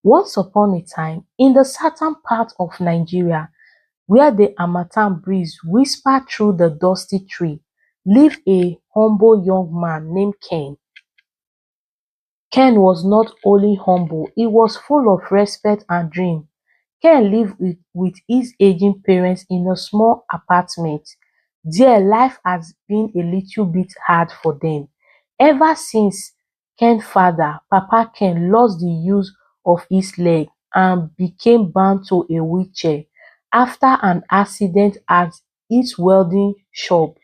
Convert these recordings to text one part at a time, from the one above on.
Once upon a time, in the southern part of Nigeria, where the harmattan breeze whispered through the dusty tree, lived a humble young man named Ken. Ken was not only humble, he was full of respect and dream. Ken lived with his aging parents in a small apartment. There, life has been a little bit hard for them. Ever since Ken's father, Papa Ken, lost the use of his leg and became bound to a wheelchair after an accident at his welding shop.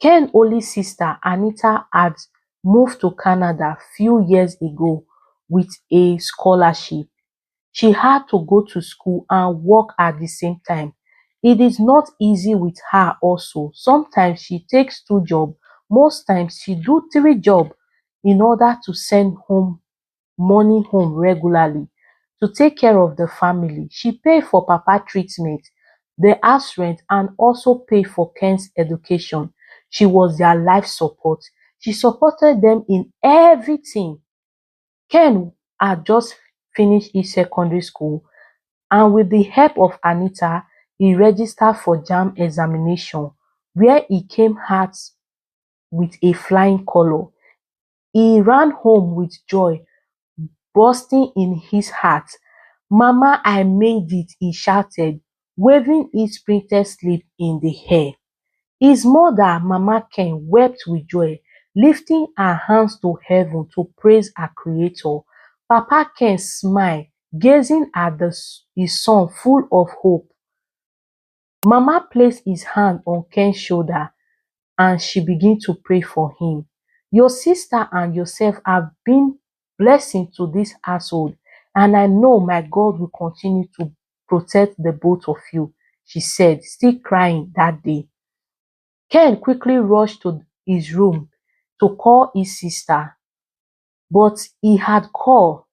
Ken's only sister, Anita, had moved to Canada few years ago with a scholarship. She had to go to school and work at the same time. It is not easy with her also. Sometimes she takes two jobs, most times she do three jobs in order to send money home regularly to take care of the family. She pay for Papa treatment, the house rent, and also pay for Ken's education. She was their life support. She supported them in everything. Ken had just finished his secondary school, and with the help of Anita, he registered for JAMB examination, where he came out with a flying colour. He ran home with joy bursting in his heart. "Mama, I made it," he shouted, waving his printed slip in the air. His mother, Mama Ken, wept with joy, lifting her hands to heaven to praise her creator. Papa Ken smiled, gazing at his son full of hope. Mama placed his hand on Ken's shoulder and she began to pray for him. "Your sister and yourself have been blessing to this household, and I know my God will continue to protect the both of you," she said, still crying that day. Ken quickly rushed to his room to call his sister, but he had called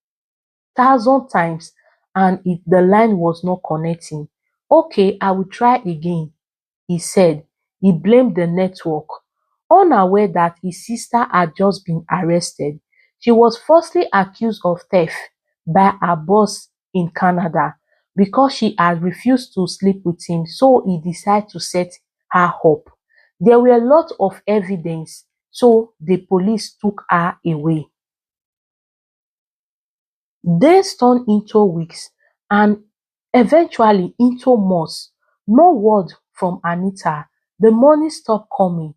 1,000 times and the line was not connecting. "Okay, I will try again," he said. He blamed the network, unaware that his sister had just been arrested. She was falsely accused of theft by her boss in Canada because she had refused to sleep with him, so he decided to set her up. There were a lot of evidence, so the police took her away. Days turned into weeks and eventually into months. No word from Anita. The money stopped coming.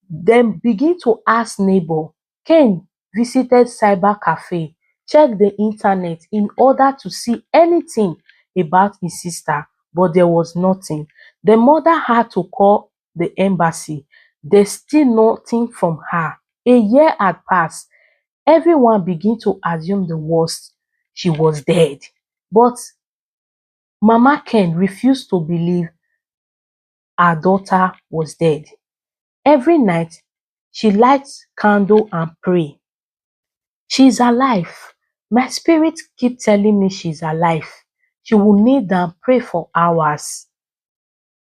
Dem begin to ask neighbor. Ken visited cyber cafe, checked the internet in order to see anything about his sister, but there was nothing. The mother had to call the embassy. There's still nothing from her. A year had passed. Everyone began to assume the worst. She was dead. But Mama Ken refused to believe her daughter was dead. Every night, she lights candle and pray. "She's alive. My spirit keep telling me she's alive." She will kneel down pray for hours.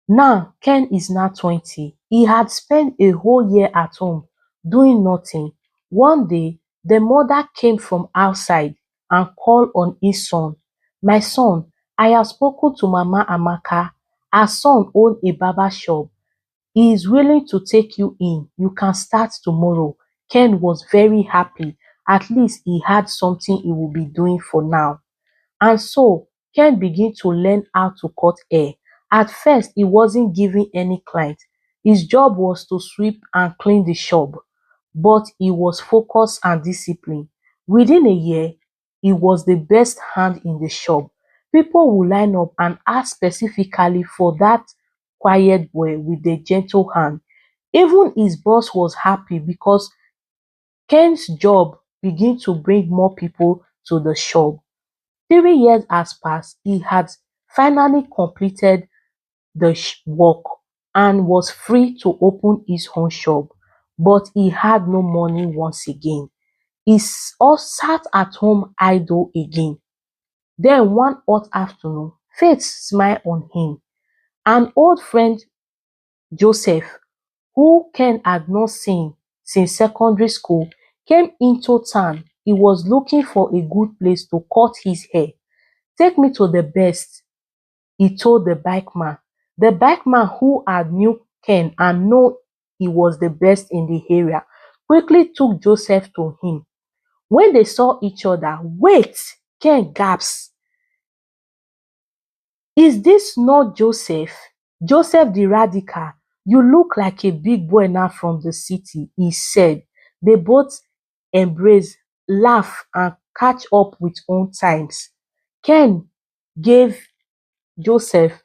Now, Ken is now 20. He had spent a whole year at home doing nothing. One day, the mother came from outside and called on his son. "My son, I have spoken to Mama Amaka. Her son owns a barber shop. He is willing to take you in. You can start tomorrow." Ken was very happy. At least he had something he would be doing for now. And so Ken began to learn how to cut hair. At first, he wasn't giving any client. His job was to sweep and clean the shop, but he was focused and disciplined. Within a year, he was the best hand in the shop. People would line up and ask specifically for that quiet boy with the gentle hand. Even his boss was happy because Ken's job began to bring more people to the shop. 3 years has passed. He had finally completed the work and was free to open his own shop, but he had no money once again. He all sat at home idle again. Then one hot afternoon, fate smiled on him. An old friend, Joseph, who Ken had not seen since secondary school, came into town he was looking for a good place to cut his hair. Take me to the best, he told the bike man. The bike man, who had knew Ken and know he was the best in the area, quickly took Joseph to him. When they saw each other, wait, Ken gasped. Is this not Joseph? Joseph the radical. You look like a big boy now from the city, he said. They both embraced, laughed, and catch up with own times. Ken gave Joseph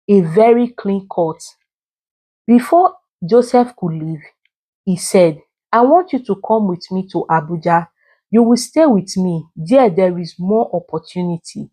a very clean cut. Before Joseph could leave, he said, I want you to come with me to Abuja. You will stay with me. There is more opportunity.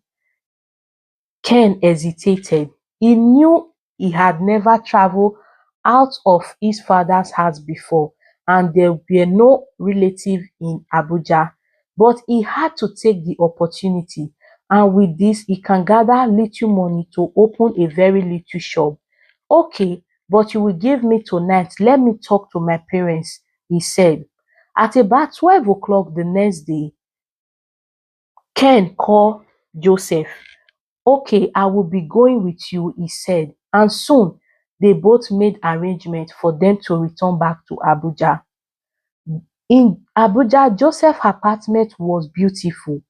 Ken hesitated. He knew he had never traveled out of his father's house before, and there were no relatives in Abuja. But he had to take the opportunity, and with this, he can gather little money to open a very little shop. Okay, but you will give me tonight. Let me talk to my parents, he said. At about 12 o'clock the next day, Ken called Joseph. Okay, I will be going with you, he said, and soon they both made arrangements for them to return back to Abuja. In Abuja, Joseph's apartment was beautiful,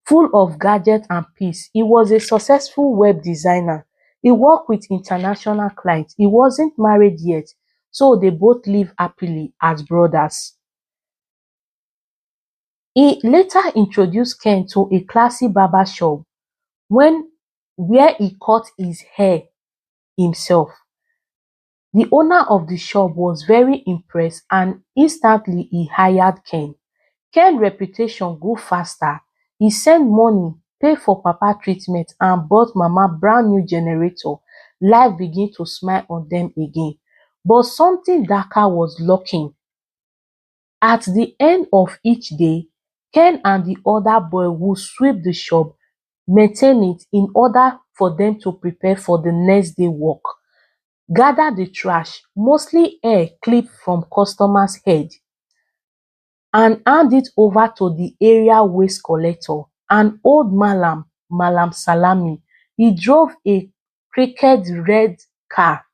full of gadgets and peace. He was a successful web designer. He worked with international clients. He wasn't married yet, so they both lived happily as brothers. He later introduced Ken to a classy barber shop when where he cut his hair himself. The owner of the shop was very impressed and instantly he hired Ken. Ken's reputation grew faster. He sent money, paid for papa treatment and bought mama brand new generator. Life began to smile on them again. But something darker was lurking. At the end of each day, Ken and the other boy would sweep the shop, maintain it in order for them to prepare for the next day work, gather the trash, mostly hair clipped from customers' head, and hand it over to the area waste collector, an old Malam Salami. He drove a crooked red car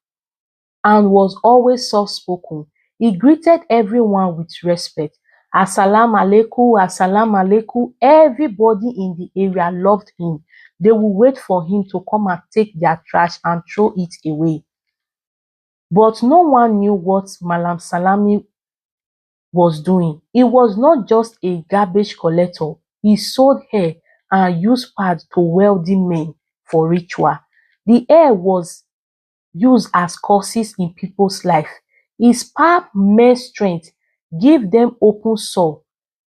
and was always soft-spoken. He greeted everyone with respect. Assalamu alaikum, assalamu alaikum. Everybody in the area loved him. They would wait for him to come and take their trash and throw it away. But no one knew what Malam Salami was doing. He was not just a garbage collector. He sold hair and used pads to wealthy men for ritual. The hair was used as curses in people's life. His palm men's strength give them open sore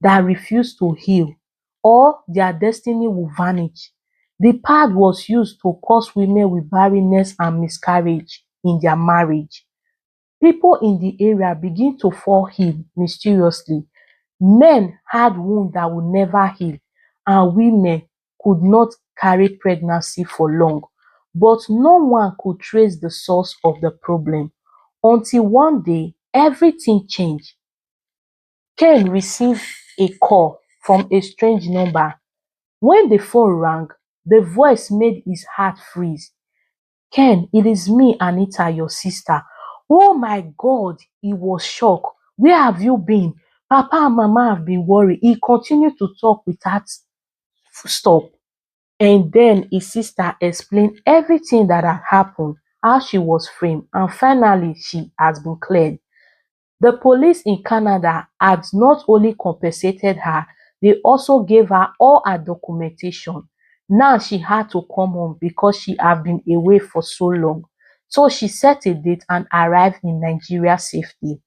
that refuse to heal, or their destiny will vanish. The pad was used to curse women with barrenness and miscarriage in their marriage. People in the area begin to fall ill mysteriously. Men had wounds that would never heal, and women could not carry pregnancy for long. But no one could trace the source of the problem until one day everything changed. Ken received a call from a strange number. When the phone rang, the voice made his heart freeze. Ken, it is me, Anita, your sister. Oh my God, he was shocked. Where have you been? Papa and Mama have been worried. He continued to talk without stop. And then his sister explained everything that had happened, how she was framed, and finally she has been cleared. The police in Canada had not only compensated her, they also gave her all her documentation. Now she had to come home because she had been away for so long. So she set a date and arrived in Nigeria safely.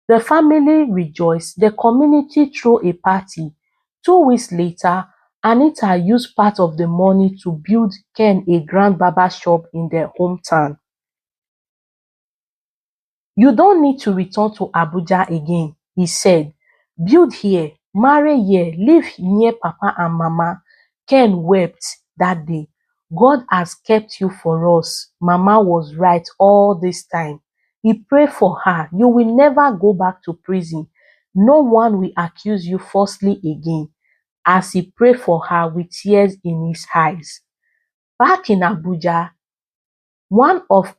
The family rejoiced. The community threw a party. 2 weeks later, Anita used part of the money to build Ken a grand barber shop in their hometown. You don't need to return to Abuja again, he said. Build here, marry here, live near Papa and Mama. Ken wept that day. God has kept you for us. Mama was right all this time. He prayed for her. You will never go back to prison. No one will accuse you falsely again, as he prayed for her with tears in his eyes. Back in Abuja, one of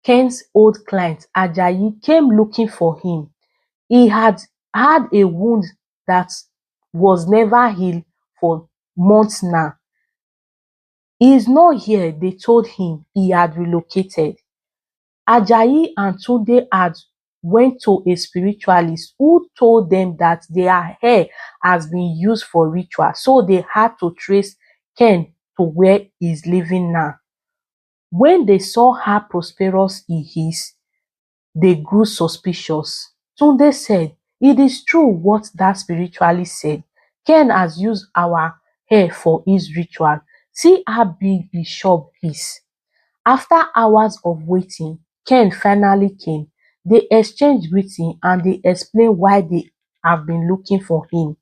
Ken's old clients, Ajayi, came looking for him. He had had a wound that was never healed for months now. He is not here, they told him. He had relocated. Ajayi and Tunde had went to a spiritualist who told them that their hair has been used for ritual, so they had to trace Ken to where he's living now. When they saw how prosperous he is, they grew suspicious. Tunde said, "It is true what that spiritualist said. Ken has used our hair for his ritual. See how big his shop is." After hours of waiting, Ken finally came. They exchanged greetings and they explained why they have been looking for him.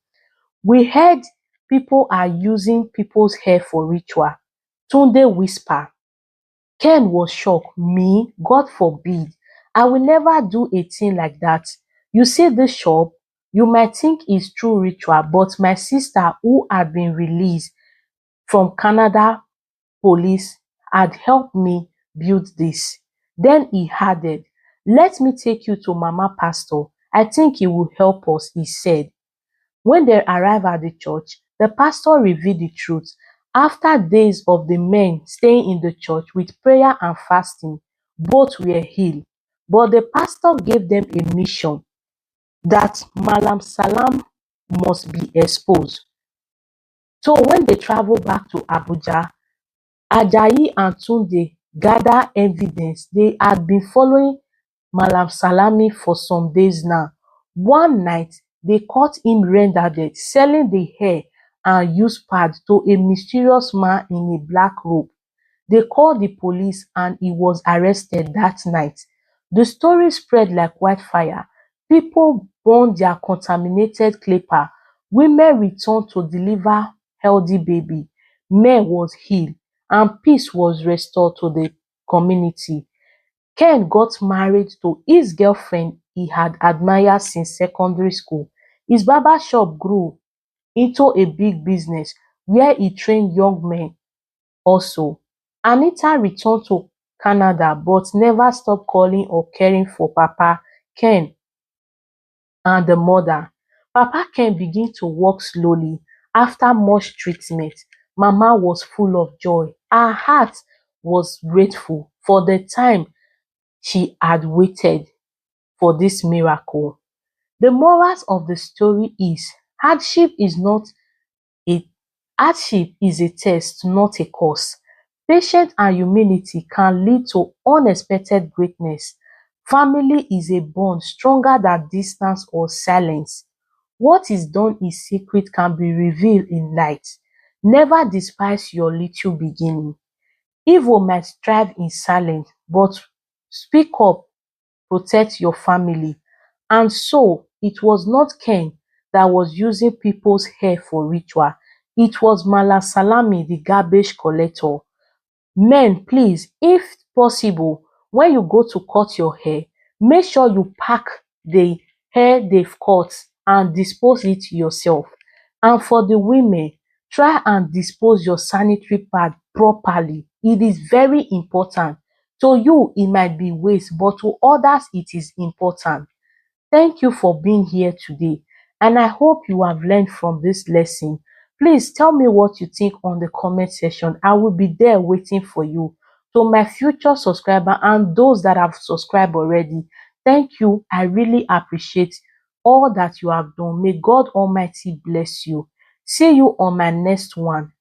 "We heard people are using people's hair for ritual," Tunde whispered. Ken was shocked. "Me? God forbid. I will never do a thing like that. You see this shop? You might think it's true ritual, but my sister, who had been released from Canada police, had helped me build this." Then he added, "Let me take you to Mama Pastor. I think he will help us," he said. When they arrived at the church, the pastor revealed the truth. After days of the men staying in the church with prayer and fasting, both were healed. But the pastor gave them a mission that Malam Salam must be exposed. So when they traveled back to Abuja, Ajayi and Tunde gathered evidence. They had been following Malam Salami for some days now. One night, they caught him red-handed selling the hair and used pad to a mysterious man in a black robe. They called the police and he was arrested that night. The story spread like wildfire. People burned their contaminated clipper. Women returned to deliver healthy baby. Men was healed and peace was restored to the community. Ken got married to his girlfriend he had admired since secondary school. His barber shop grew into a big business where he trained young men also. Anita returned to Canada but never stopped calling or caring for Papa Ken and the mother. Papa Ken began to walk slowly after much treatment. Mama was full of joy. Her heart was grateful for the time she had waited for this miracle. The morals of the story is a hardship is a test, not a curse. Patience and humility can lead to unexpected greatness. Family is a bond stronger than distance or silence. What is done in secret can be revealed in light. Never despise your little beginning. Evil might strive in silence, but speak up, protect your family. And so it was not Ken that was using people's hair for ritual. It was Mala Salami, the garbage collector. Men, please, if possible, when you go to cut your hair, make sure you pack the hair they've cut and dispose it yourself. And for the women, try and dispose your sanitary pad properly. It is very important. To you, it might be waste, but to others, it is important. Thank you for being here today, and I hope you have learned from this lesson. Please tell me what you think on the comment section. I will be there waiting for you. To my future subscriber and those that have subscribed already, thank you. I really appreciate all that you have done. May God Almighty bless you. See you on my next one.